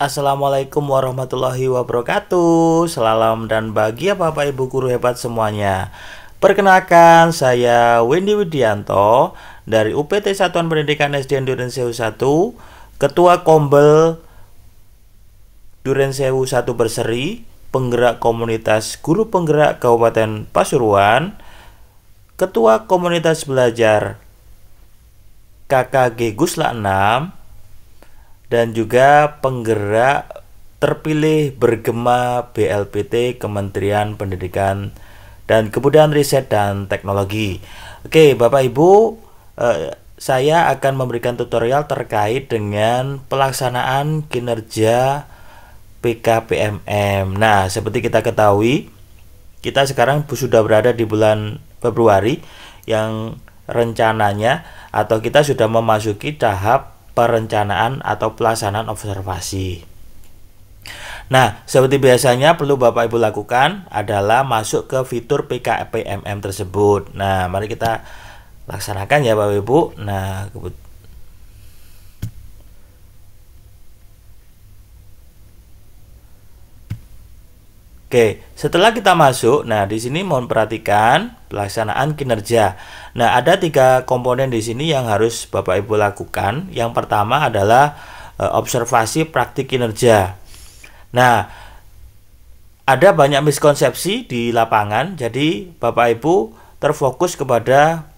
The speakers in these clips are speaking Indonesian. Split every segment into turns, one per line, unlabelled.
Assalamualaikum warahmatullahi wabarakatuh. Salam dan bahagia Bapak Ibu guru hebat semuanya. Perkenalkan, saya Wendy Widianto dari UPT Satuan Pendidikan SDN Duren Sewu 1, Ketua Kombel Duren Sewu 1 Berseri, penggerak komunitas guru penggerak Kabupaten Pasuruan, Ketua Komunitas Belajar KKG Gusla 6, dan juga penggerak terpilih bergema BLPT Kementerian Pendidikan dan Kebudayaan Riset dan Teknologi. Oke, Bapak Ibu, saya akan memberikan tutorial terkait dengan pelaksanaan kinerja PKPMM. Nah, seperti kita ketahui, kita sekarang sudah berada di bulan Februari yang rencananya atau kita sudah memasuki tahap perencanaan atau pelaksanaan observasi. Nah, seperti biasanya perlu Bapak Ibu lakukan adalah masuk ke fitur PKPMM tersebut. Nah, mari kita laksanakan ya Bapak Ibu. Nah, Oke, setelah kita masuk, nah di sini mohon perhatikan pelaksanaan kinerja. Nah, ada 3 komponen di sini yang harus Bapak Ibu lakukan. Yang pertama adalah observasi praktik kinerja. Nah, ada banyak miskonsepsi di lapangan, jadi Bapak Ibu terfokus kepada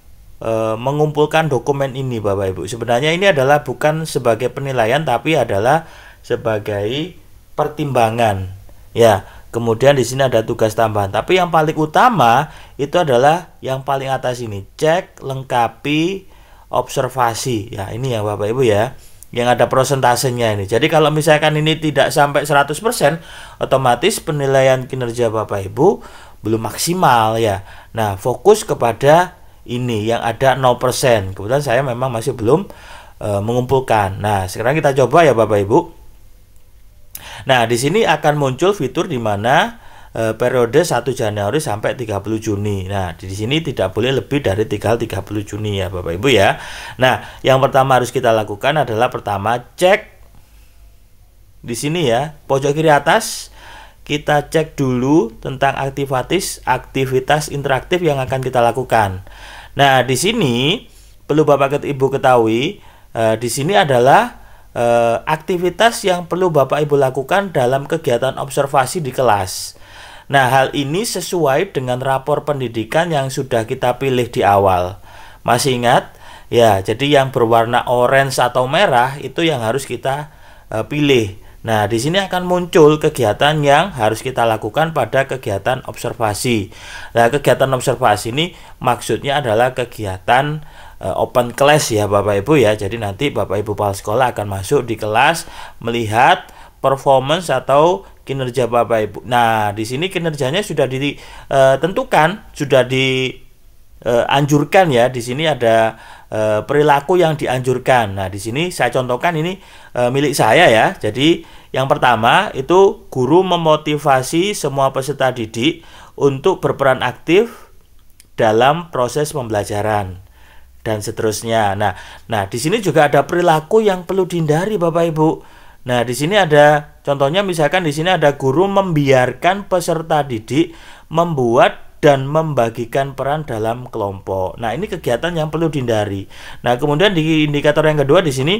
mengumpulkan dokumen ini Bapak Ibu. Sebenarnya ini adalah bukan sebagai penilaian tapi adalah sebagai pertimbangan. Ya. Kemudian di sini ada tugas tambahan. Tapi yang paling utama itu adalah yang paling atas ini, cek, lengkapi, observasi. Ya, ini ya Bapak Ibu ya, yang ada prosentasenya ini. Jadi kalau misalkan ini tidak sampai 100%, otomatis penilaian kinerja Bapak Ibu belum maksimal ya. Nah, fokus kepada ini yang ada 0%. Kebetulan saya memang masih belum mengumpulkan. Nah, sekarang kita coba ya Bapak Ibu. Nah, di sini akan muncul fitur di mana periode 1 Januari sampai 30 Juni. Nah, di sini tidak boleh lebih dari 30 Juni ya Bapak Ibu ya. Nah, yang pertama harus kita lakukan adalah pertama cek di sini ya, pojok kiri atas kita cek dulu tentang aktivitas interaktif yang akan kita lakukan. Nah, di sini perlu Bapak Ibu ketahui di sini adalah aktivitas yang perlu Bapak Ibu lakukan dalam kegiatan observasi di kelas. Nah, hal ini sesuai dengan rapor pendidikan yang sudah kita pilih di awal. Masih ingat? Ya, jadi yang berwarna orange atau merah itu yang harus kita pilih. Nah, di sini akan muncul kegiatan yang harus kita lakukan pada kegiatan observasi. Nah, kegiatan observasi ini maksudnya adalah kegiatan open class ya Bapak Ibu ya. Jadi nanti Bapak Ibu kepala sekolah akan masuk di kelas melihat performance atau kinerja Bapak Ibu. Nah, di sini kinerjanya sudah ditentukan, sudah dianjurkan ya. Di sini ada perilaku yang dianjurkan. Nah, di sini saya contohkan ini milik saya ya. Jadi yang pertama itu guru memotivasi semua peserta didik untuk berperan aktif dalam proses pembelajaran dan seterusnya. Nah, di sini juga ada perilaku yang perlu dihindari Bapak Ibu. Nah, di sini ada contohnya, misalkan di sini ada guru membiarkan peserta didik membuat dan membagikan peran dalam kelompok. Nah, ini kegiatan yang perlu dihindari. Nah, kemudian di indikator yang kedua di sini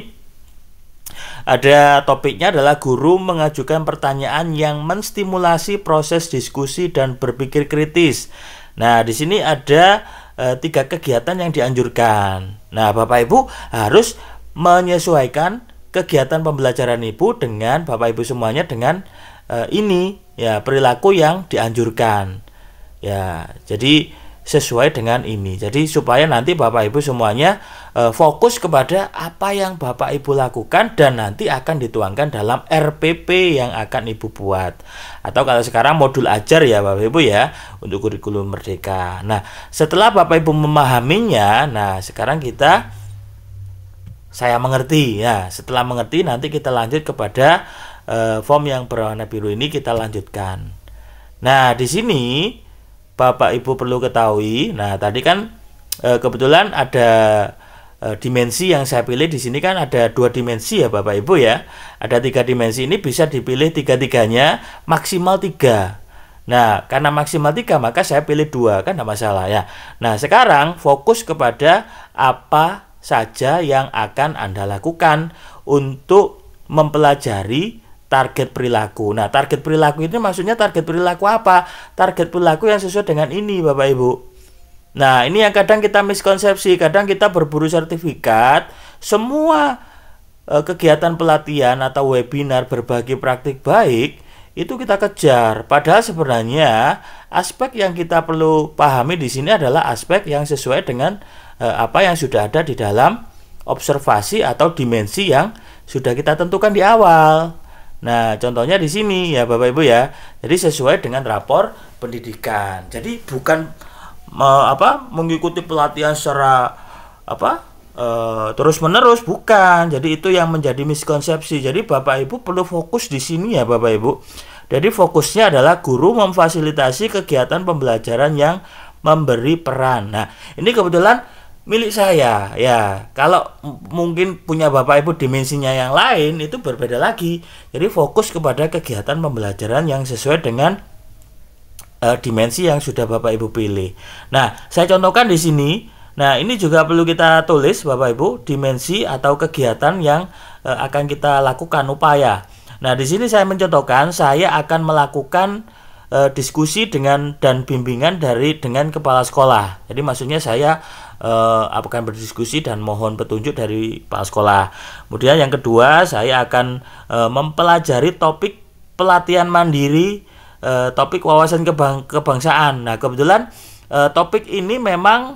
ada topiknya adalah guru mengajukan pertanyaan yang menstimulasi proses diskusi dan berpikir kritis. Nah, di sini ada 3 kegiatan yang dianjurkan. Nah, Bapak Ibu harus menyesuaikan kegiatan pembelajaran Ibu dengan Bapak Ibu semuanya dengan ini ya, perilaku yang dianjurkan. Ya, jadi sesuai dengan ini. Jadi supaya nanti Bapak Ibu semuanya fokus kepada apa yang Bapak Ibu lakukan dan nanti akan dituangkan dalam RPP yang akan Ibu buat. Atau kalau sekarang modul ajar ya Bapak Ibu ya, untuk kurikulum merdeka. Nah, setelah Bapak Ibu memahaminya, nah sekarang saya mengerti ya. Setelah mengerti nanti kita lanjut kepada form yang berwarna biru ini kita lanjutkan. Nah, di sini Bapak Ibu perlu ketahui. Nah, tadi kan kebetulan ada dimensi yang saya pilih di sini kan ada 2 dimensi ya Bapak Ibu ya. Ada 3 dimensi, ini bisa dipilih 3-3-nya maksimal 3. Nah, karena maksimal 3 maka saya pilih 2, kan tidak masalah ya. Nah, sekarang fokus kepada apa saja yang akan Anda lakukan untuk mempelajari target perilaku. Nah, target perilaku ini maksudnya target perilaku apa? Target perilaku yang sesuai dengan ini Bapak Ibu. Nah, ini yang kadang kita miskonsepsi, kadang kita berburu sertifikat, semua kegiatan pelatihan atau webinar berbagi praktik baik itu kita kejar. Padahal sebenarnya aspek yang kita perlu pahami di sini adalah aspek yang sesuai dengan apa yang sudah ada di dalam observasi atau dimensi yang sudah kita tentukan di awal. Nah, contohnya di sini ya Bapak Ibu ya. Jadi sesuai dengan rapor pendidikan. Jadi bukan mengikuti pelatihan secara terus menerus, bukan. Jadi itu yang menjadi miskonsepsi. Jadi Bapak Ibu perlu fokus di sini ya Bapak Ibu. Jadi fokusnya adalah guru memfasilitasi kegiatan pembelajaran yang memberi peran. Nah, ini kebetulan milik saya ya. Kalau mungkin punya Bapak Ibu dimensinya yang lain itu berbeda lagi. Jadi fokus kepada kegiatan pembelajaran yang sesuai dengan dimensi yang sudah Bapak Ibu pilih. Nah, saya contohkan di sini. Nah, ini juga perlu kita tulis Bapak Ibu, dimensi atau kegiatan yang akan kita lakukan, upaya. Nah, di sini saya mencontohkan saya akan melakukan diskusi dan bimbingan dengan kepala sekolah. Jadi maksudnya saya akan berdiskusi dan mohon petunjuk dari kepala sekolah. Kemudian yang kedua, saya akan mempelajari topik pelatihan mandiri, topik wawasan kebangsaan. Nah, kebetulan topik ini memang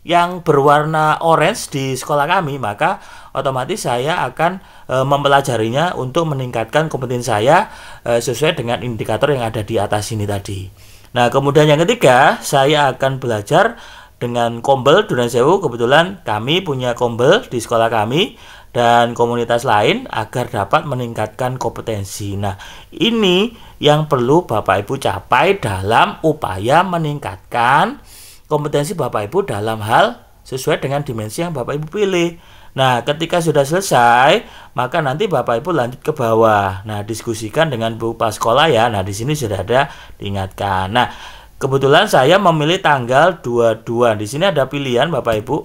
yang berwarna orange di sekolah kami, maka otomatis saya akan mempelajarinya untuk meningkatkan kompetensi saya sesuai dengan indikator yang ada di atas ini tadi. Nah, kemudian yang ketiga, saya akan belajar dengan Kombel Duren Sewu. Kebetulan kami punya Kombel di sekolah kami dan komunitas lain agar dapat meningkatkan kompetensi. Nah, ini yang perlu Bapak Ibu capai dalam upaya meningkatkan kompetensi Bapak Ibu dalam hal sesuai dengan dimensi yang Bapak Ibu pilih. Nah, ketika sudah selesai, maka nanti Bapak Ibu lanjut ke bawah. Nah, diskusikan dengan Bu Kepala Sekolah ya. Nah, di sini sudah ada diingatkan. Nah, kebetulan saya memilih tanggal 22. Di sini ada pilihan Bapak Ibu.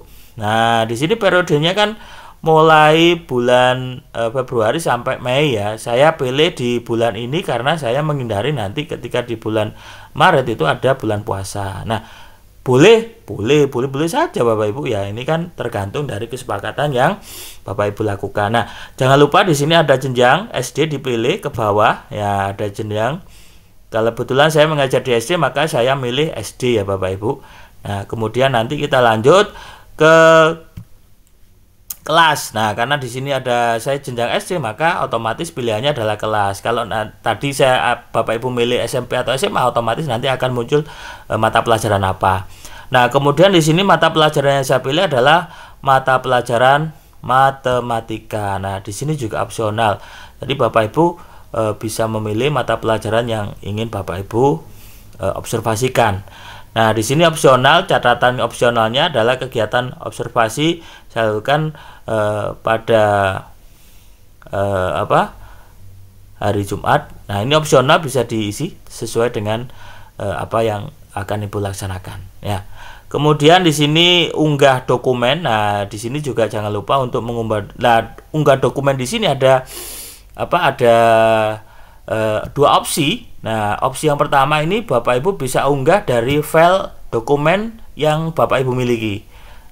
Nah, di sini periodenya kan mulai bulan Februari sampai Mei ya. Saya pilih di bulan ini karena saya menghindari nanti ketika di bulan Maret itu ada bulan puasa. Nah, boleh saja Bapak Ibu ya. Ini kan tergantung dari kesepakatan yang Bapak Ibu lakukan. Nah, jangan lupa di sini ada jenjang SD dipilih ke bawah ya, ada jenjang. Kalau kebetulan saya mengajar di SD maka saya milih SD ya Bapak Ibu. Nah, kemudian nanti kita lanjut ke kelas. Nah, karena di sini ada saya jenjang SD maka otomatis pilihannya adalah kelas. Kalau tadi Bapak Ibu milih SMP atau SMA, otomatis nanti akan muncul mata pelajaran apa. Nah, kemudian di sini mata pelajaran yang saya pilih adalah mata pelajaran matematika. Nah, di sini juga opsional. Jadi Bapak Ibu bisa memilih mata pelajaran yang ingin Bapak Ibu observasikan. Nah, di sini opsional, catatan opsionalnya adalah kegiatan observasi saya lakukan pada hari Jumat. Nah, ini opsional bisa diisi sesuai dengan apa yang akan Ibu laksanakan ya. Kemudian di sini unggah dokumen. Nah, di sini juga jangan lupa untuk mengunggah. Nah, unggah dokumen di sini ada dua opsi. Nah, opsi yang pertama ini Bapak Ibu bisa unggah dari file dokumen yang Bapak Ibu miliki.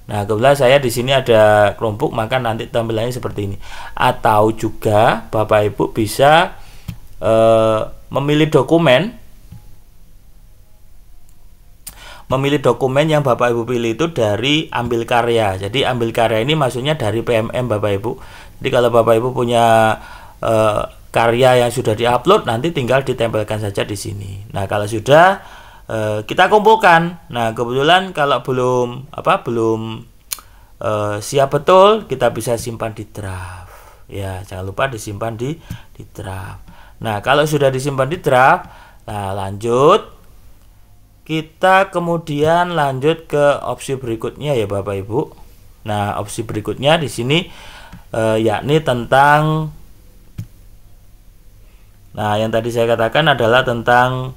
Nah, kebetulan saya di sini ada Chromebook, maka nanti tampilannya seperti ini. Atau juga Bapak Ibu bisa memilih dokumen yang Bapak Ibu pilih itu dari ambil karya. Jadi ambil karya ini maksudnya dari PMM Bapak Ibu. Jadi kalau Bapak Ibu punya karya yang sudah diupload, nanti tinggal ditempelkan saja di sini. Nah, kalau sudah kita kumpulkan. Nah, kebetulan kalau belum siap betul, kita bisa simpan di draft. Ya, jangan lupa disimpan di draft. Nah, kalau sudah disimpan di draft, nah lanjut. Kita kemudian lanjut ke opsi berikutnya ya Bapak Ibu. Nah, opsi berikutnya di sini yakni tentang, nah yang tadi saya katakan adalah tentang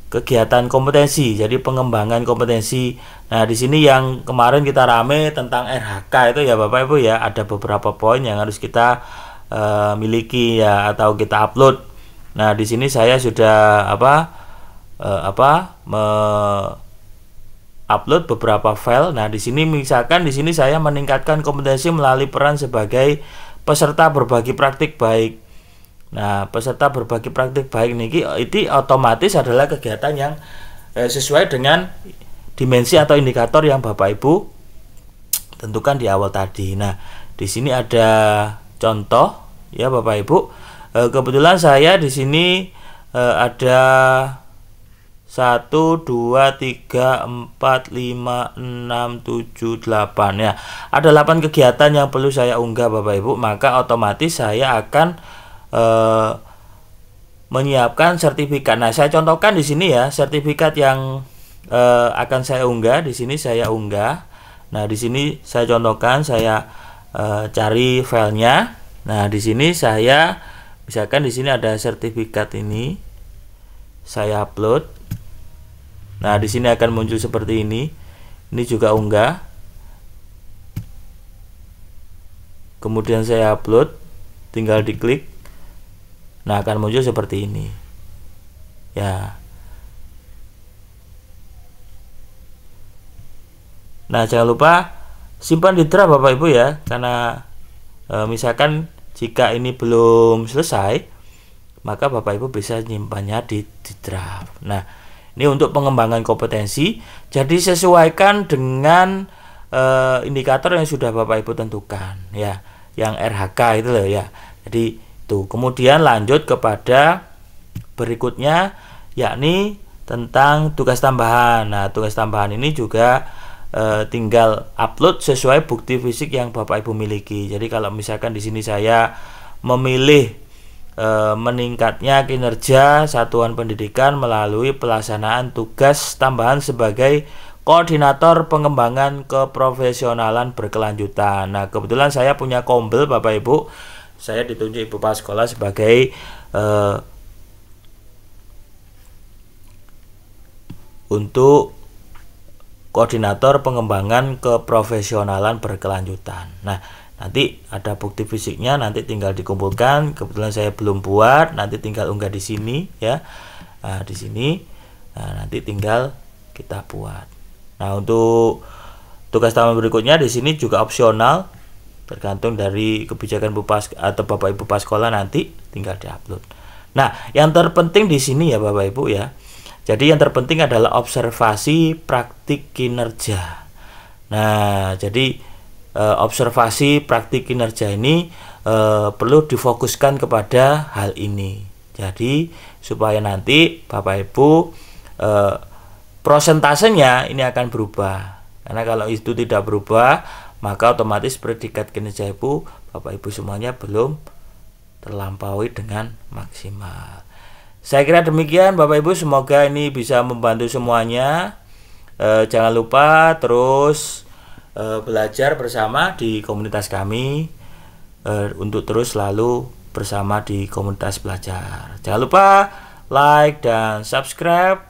kegiatan kompetensi, jadi pengembangan kompetensi. Nah, di sini yang kemarin kita rame tentang RHK itu ya Bapak Ibu ya, ada beberapa poin yang harus kita miliki ya, atau kita upload. Nah, di sini saya sudah upload beberapa file. Nah, di sini misalkan di sini saya meningkatkan kompetensi melalui peran sebagai peserta berbagi praktik baik. Nah, peserta berbagi praktik baik ini itu otomatis adalah kegiatan yang sesuai dengan dimensi atau indikator yang Bapak Ibu tentukan di awal tadi. Nah, di sini ada contoh ya Bapak Ibu. Kebetulan saya di sini ada 1, 2, 3, 4, 5, 6, 7, 8 ya. Ada 8 kegiatan yang perlu saya unggah Bapak Ibu, maka otomatis saya akan menyiapkan sertifikat. Nah, saya contohkan di sini ya, sertifikat yang akan saya unggah. Di sini saya unggah. Nah, di sini saya contohkan, saya cari filenya. Nah, di sini saya misalkan di sini ada sertifikat ini, saya upload. Nah, di sini akan muncul seperti ini. Ini juga unggah. Kemudian saya upload, tinggal diklik. Nah, akan muncul seperti ini. Ya. Nah, jangan lupa simpan di draft Bapak Ibu ya, karena misalkan jika ini belum selesai, maka Bapak Ibu bisa nyimpannya di draft. Nah, ini untuk pengembangan kompetensi. Jadi sesuaikan dengan indikator yang sudah Bapak Ibu tentukan ya, yang RHK itu loh ya. Jadi itu. Kemudian lanjut kepada berikutnya, yakni tentang tugas tambahan. Nah, tugas tambahan ini juga tinggal upload sesuai bukti fisik yang Bapak Ibu miliki. Jadi kalau misalkan di sini saya memilih meningkatnya kinerja satuan pendidikan melalui pelaksanaan tugas tambahan sebagai koordinator pengembangan keprofesionalan berkelanjutan. Nah, kebetulan saya punya kombel Bapak Ibu. Saya ditunjuk Ibu Kepala Sekolah sebagai untuk koordinator pengembangan keprofesionalan berkelanjutan. Nah, nanti ada bukti fisiknya, nanti tinggal dikumpulkan. Kebetulan saya belum buat, nanti tinggal unggah di sini ya. Nah, di sini, nah, nanti tinggal kita buat. Nah, untuk tugas tambahan berikutnya di sini juga opsional, tergantung dari kebijakan atau Bapak Ibu Kepala Sekolah, nanti tinggal diupload. Nah, yang terpenting di sini ya Bapak Ibu ya. Jadi yang terpenting adalah observasi praktik kinerja. Nah, jadi observasi praktik kinerja ini perlu difokuskan kepada hal ini. Jadi supaya nanti Bapak Ibu prosentasenya ini akan berubah. Karena kalau itu tidak berubah, maka otomatis predikat kinerja Ibu, Bapak Ibu semuanya belum terlampaui dengan maksimal. Saya kira demikian Bapak Ibu, semoga ini bisa membantu semuanya. Jangan lupa terus belajar bersama di komunitas kami, untuk terus selalu bersama di komunitas belajar. Jangan lupa like dan subscribe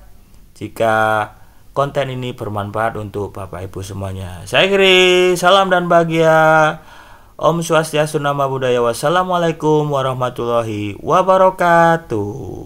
jika konten ini bermanfaat untuk Bapak Ibu semuanya. Saya akhiri, salam dan bahagia. Om Swastiastu, Namo Buddhaya, wassalamualaikum warahmatullahi wabarakatuh.